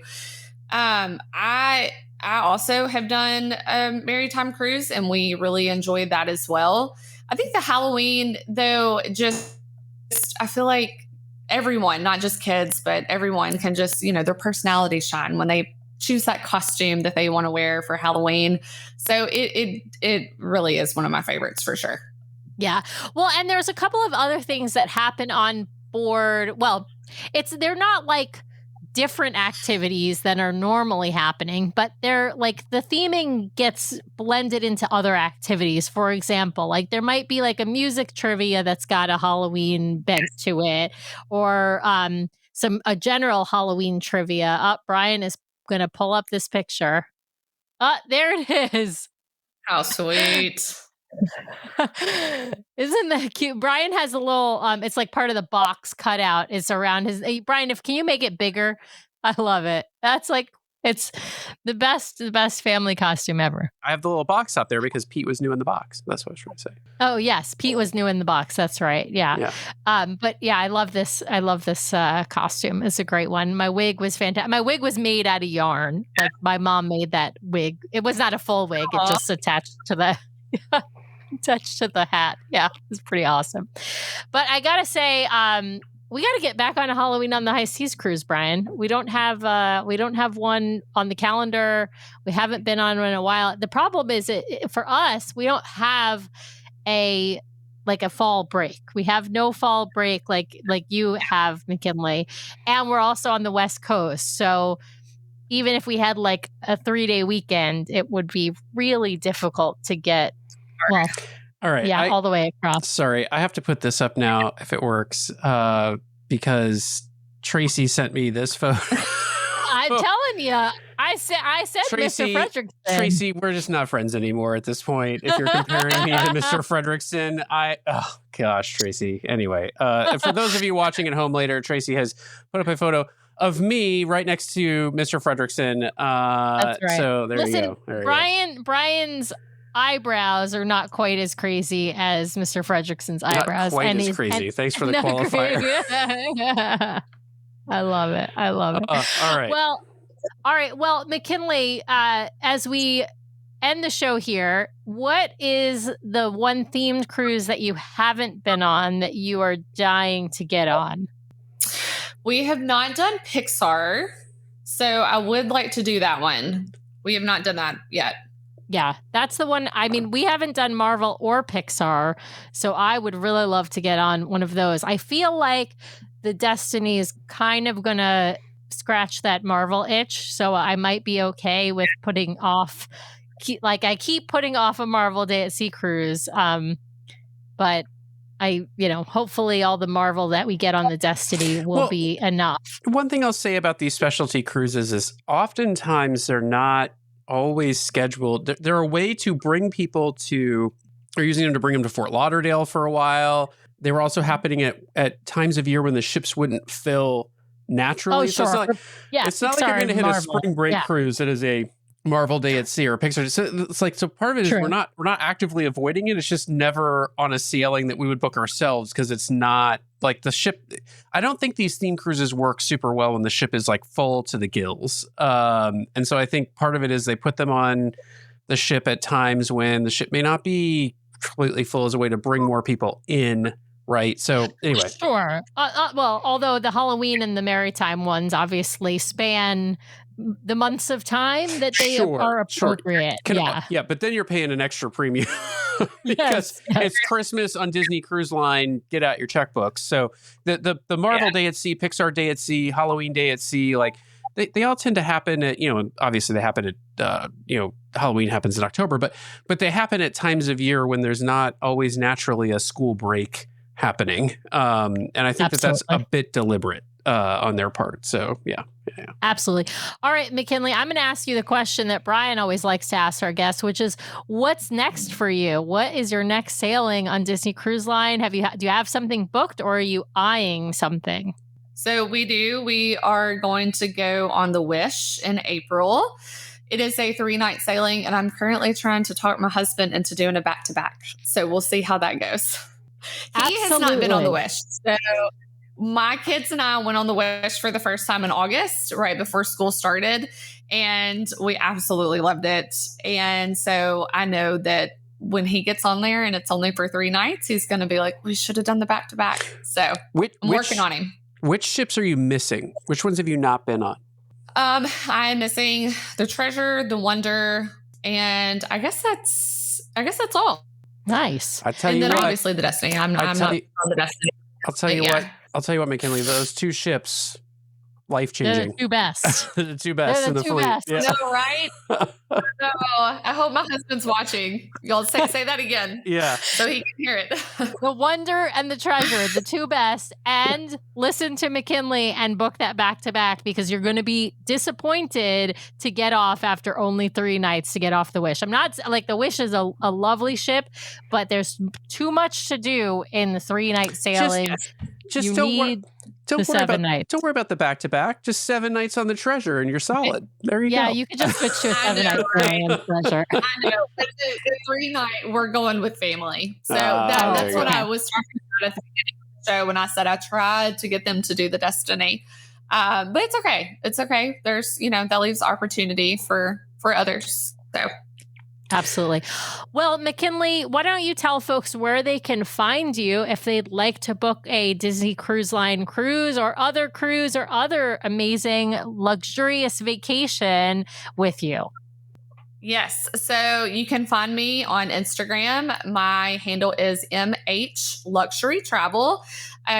Speaker 1: I also have done a maritime cruise, and we really enjoyed that as well. I think the Halloween, though, I feel like everyone, not just kids, but everyone can just, their personality shine when they choose that costume that they want to wear for Halloween. So it really is one of my favorites for sure.
Speaker 3: Yeah. Well, and there's a couple of other things that happen on board. Well, they're not like different activities that are normally happening, but they're like the theming gets blended into other activities. For example, like there might be like a music trivia that's got a Halloween bent to it, or a general Halloween trivia. Brian is going to pull up this picture. There it is.
Speaker 1: How sweet.
Speaker 3: Isn't that cute? Brian has a little it's like part of the box cut out. It's around his Brian, can you make it bigger? I love it. That's like, it's the best family costume ever.
Speaker 2: I have the little box out there because Pete was new in the box. That's what I was trying to say.
Speaker 3: Oh yes, Pete was new in the box. That's right. Yeah. But yeah, I love this costume. It's a great one. My wig was fantastic. My wig was made out of yarn. Like my mom made that wig. It was not a full wig. It just attached to the hat. Yeah, it's pretty awesome. But I gotta say, we got to get back on a Halloween on the High Seas cruise, Brian. We don't have one on the calendar. We haven't been on one in a while. The problem is, for us, we don't have a fall break. We have no fall break like you have, McKinley, and we're also on the West Coast. So even if we had like a 3-day weekend, it would be really difficult to get. Well,
Speaker 2: all right.
Speaker 3: Yeah, all the way across.
Speaker 2: Sorry, I have to put this up now if it works, because Tracy sent me this photo.
Speaker 3: I'm telling you, I said
Speaker 2: Tracy,
Speaker 3: Mr. Fredrickson.
Speaker 2: Tracy, we're just not friends anymore at this point. If you're comparing me to Mr. Fredrickson, oh gosh, Tracy. Anyway, for those of you watching at home later, Tracy has put up a photo of me right next to Mr. Fredrickson.
Speaker 3: That's right.
Speaker 2: So there you go.
Speaker 3: Brian's eyebrows are not quite as crazy as Mr. Fredrickson's eyebrows.
Speaker 2: Not quite as crazy. Thanks for the qualifier.
Speaker 3: I love it. All
Speaker 2: right.
Speaker 3: Well, McKinley, as we end the show here, what is the one themed cruise that you haven't been on that you are dying to get on?
Speaker 1: We have not done Pixar, so I would like to do that one. We have not done that yet.
Speaker 3: Yeah, that's the one. I mean, we haven't done Marvel or Pixar, so I would really love to get on one of those. I feel like the Destiny is kind of going to scratch that Marvel itch, so I might be okay with putting off, I keep putting off a Marvel Day at Sea cruise, but hopefully all the Marvel that we get on the Destiny will be enough.
Speaker 2: One thing I'll say about these specialty cruises is oftentimes they're not always scheduled. They're a way to bring people to, they're using them to bring them to Fort Lauderdale for a while. They were also happening at times of year when the ships wouldn't fill naturally.
Speaker 3: Oh, sure.
Speaker 2: So it's not like you're going to hit Marvel. A spring break cruise that is a Marvel Day at Sea or Pixar. So part of it is we're not actively avoiding it. It's just never on a sailing that we would book ourselves because it's not like the ship. I don't think these theme cruises work super well when the ship is like full to the gills. And so I think part of it is they put them on the ship at times when the ship may not be completely full as a way to bring more people in. Right. So anyway.
Speaker 3: Sure. Well, although the Halloween and the Maritime ones obviously span the months of time that they are appropriate.
Speaker 2: Yeah, but then you're paying an extra premium because it's Christmas on Disney Cruise Line. Get out your checkbooks. So the Marvel Day at Sea, Pixar Day at Sea, Halloween Day at Sea, like they all tend to happen at, obviously they happen at, Halloween happens in October, but they happen at times of year when there's not always naturally a school break happening. And I think that's a bit deliberate on their part. So yeah.
Speaker 3: Absolutely. All right, McKinley, I'm going to ask you the question that Brian always likes to ask our guests, which is what's next for you? What is your next sailing on Disney Cruise Line? Do you have something booked or are you eyeing something?
Speaker 1: So we do. We are going to go on the Wish in April. It is a 3-night sailing, and I'm currently trying to talk my husband into doing a back-to-back. So we'll see how that goes. He has not been on the Wish. So my kids and I went on the Wish for the first time in August, right before school started, and we absolutely loved it. And so I know that when he gets on there and it's only for 3 nights, he's going to be like, we should have done the back-to-back. So I'm working on him.
Speaker 2: Which ships are you missing? Which ones have you not been on?
Speaker 1: I'm missing the Treasure, the Wonder, and I guess that's all.
Speaker 3: Nice.
Speaker 1: And then obviously the Destiny. I'm not on the Destiny.
Speaker 2: I'll tell you what, McKinley, those 2 ships, life-changing.
Speaker 3: They're the 2 best.
Speaker 2: The 2 best
Speaker 3: They're
Speaker 2: in the
Speaker 3: two
Speaker 2: fleet.
Speaker 3: Best.
Speaker 1: Yeah. No, right? No, I hope my husband's watching. Y'all say that again.
Speaker 2: Yeah.
Speaker 1: So he can hear it.
Speaker 3: The Wonder and the Treasure, the 2 best. And listen to McKinley and book that back-to-back because you're going to be disappointed to get off after only 3 nights to get off the Wish. I'm not like the Wish is a lovely ship, but there's too much to do in the 3-night sailing.
Speaker 2: Just don't worry about the back-to-back. Just 7 nights on the Treasure and you're solid. There you go.
Speaker 3: Yeah, you could just switch to a 7-night sailing on the Treasure.
Speaker 1: I know. But the 3-night, we're going with family. So that's what I was talking about at the beginning of the show when I said I tried to get them to do the Destiny. But it's okay. It's okay. There's, that leaves opportunity for others. So.
Speaker 3: Absolutely. Well, McKinley, why don't you tell folks where they can find you if they'd like to book a Disney Cruise Line cruise or other amazing luxurious vacation with you?
Speaker 1: Yes. So you can find me on Instagram. My handle is MH Luxury Travel.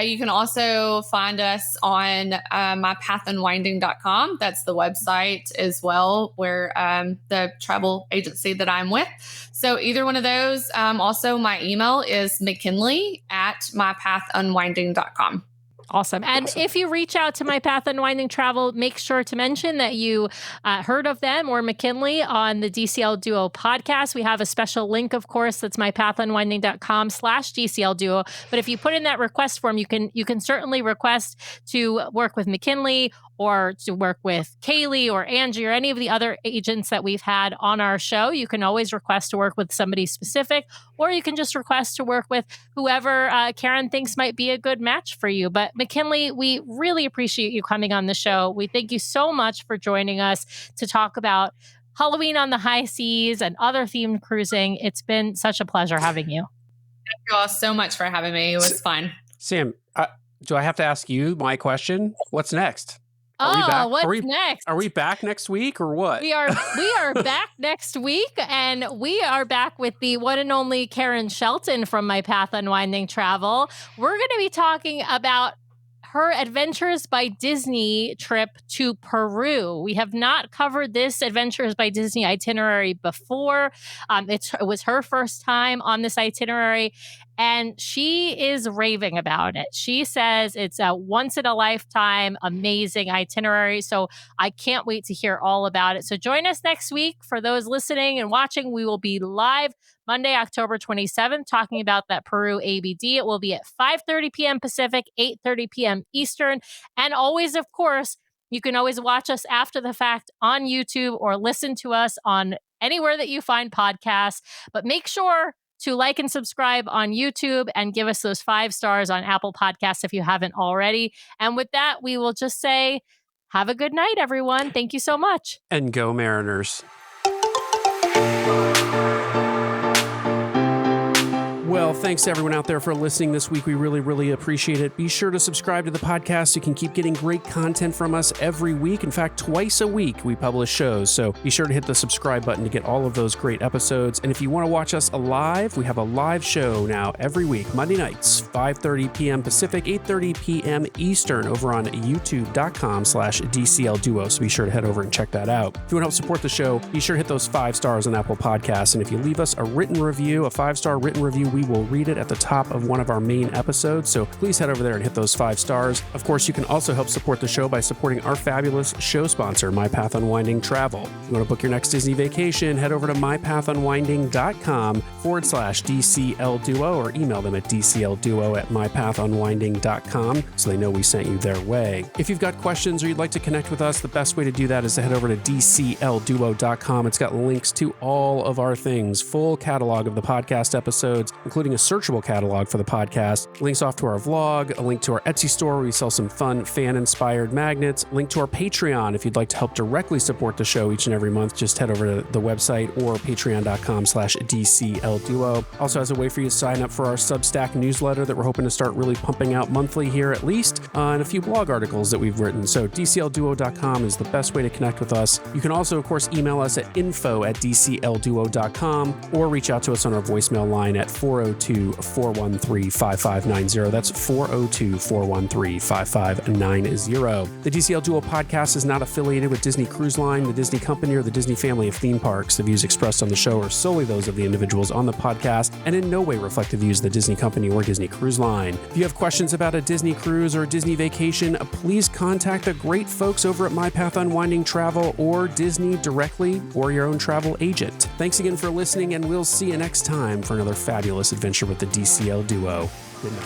Speaker 1: You can also find us on mypathandwinding.com. That's the website as well, where the travel agency that I'm with. So either one of those. Also, my email is mckinley@mypathandwinding.com.
Speaker 3: Awesome. And if you reach out to My Path Unwinding Travel, make sure to mention that you heard of them or McKinley on the DCL Duo podcast. We have a special link, of course, that's mypathandwinding.com/DCL Duo. But if you put in that request form, you can certainly request to work with McKinley or to work with Kaylee or Angie or any of the other agents that we've had on our show, you can always request to work with somebody specific, or you can just request to work with whoever Karen thinks might be a good match for you. But McKinley, we really appreciate you coming on the show. We thank you so much for joining us to talk about Halloween on the high seas and other themed cruising. It's been such a pleasure having you.
Speaker 1: Thank you all so much for having me. It was fun.
Speaker 2: Sam, do I have to ask you my question? What's next?
Speaker 3: What's next?
Speaker 2: Are we back next week or what?
Speaker 3: We are back next week, and we are back with the one and only Karen Shelton from My Path Unwinding Travel. We're going to be talking about her Adventures by Disney trip to Peru. We have not covered this Adventures by Disney itinerary before. It was her first time on this itinerary, and she is raving about it. She says it's a once-in-a-lifetime, amazing itinerary, so I can't wait to hear all about it. So join us next week. For those listening and watching, we will be live Monday, October 27th, talking about that Peru ABD. It will be at 5:30 p.m. Pacific, 8:30 p.m. Eastern. And always, of course, you can always watch us after the fact on YouTube or listen to us on anywhere that you find podcasts. But make sure to like and subscribe on YouTube and give us those 5 stars on Apple Podcasts if you haven't already. And with that, we will just say, have a good night, everyone. Thank you so much.
Speaker 2: And go Mariners. Well, thanks to everyone out there for listening this week. We really, really appreciate it. Be sure to subscribe to the podcast so you can keep getting great content from us every week. In fact, twice a week we publish shows. So be sure to hit the subscribe button to get all of those great episodes. And if you want to watch us live, we have a live show now every week, Monday nights, 5:30 p.m. Pacific, 8:30 p.m. Eastern over on youtube.com/DCL Duo. So be sure to head over and check that out. If you want to help support the show, be sure to hit those 5 stars on Apple Podcasts. And if you leave us a written review, a 5-star written review, we will read it at the top of one of our main episodes, so please head over there and hit those 5 stars. Of course, you can also help support the show by supporting our fabulous show sponsor, My Path Unwinding Travel. If you want to book your next Disney vacation, head over to mypathunwinding.com/DCL Duo or email them at dclduo@mypathunwinding.com so they know we sent you their way. If you've got questions or you'd like to connect with us, the best way to do that is to head over to dclduo.com. It's got links to all of our things, full catalog of the podcast episodes, including a searchable catalog for the podcast, links off to our vlog, a link to our Etsy store where we sell some fun fan-inspired magnets, link to our Patreon if you'd like to help directly support the show each and every month. Just head over to the website or patreon.com/DCL Duo. Also has a way for you to sign up for our Substack newsletter that we're hoping to start really pumping out monthly here at least, and a few blog articles that we've written. So DCLDuo.com is the best way to connect with us. You can also, of course, email us at info@DCLDuo.com or reach out to us on our voicemail line at 402-413-5590. That's 402-413-5590. The DCL Duo podcast is not affiliated with Disney Cruise Line, the Disney Company, or the Disney family of theme parks. The views expressed on the show are solely those of the individuals on the podcast and in no way reflect the views of the Disney Company or Disney Cruise Line. If you have questions about a Disney cruise or a Disney vacation, please contact the great folks over at My Path Unwinding Travel or Disney directly or your own travel agent. Thanks again for listening, and we'll see you next time for another fabulous adventure with the DCL Duo. Good night.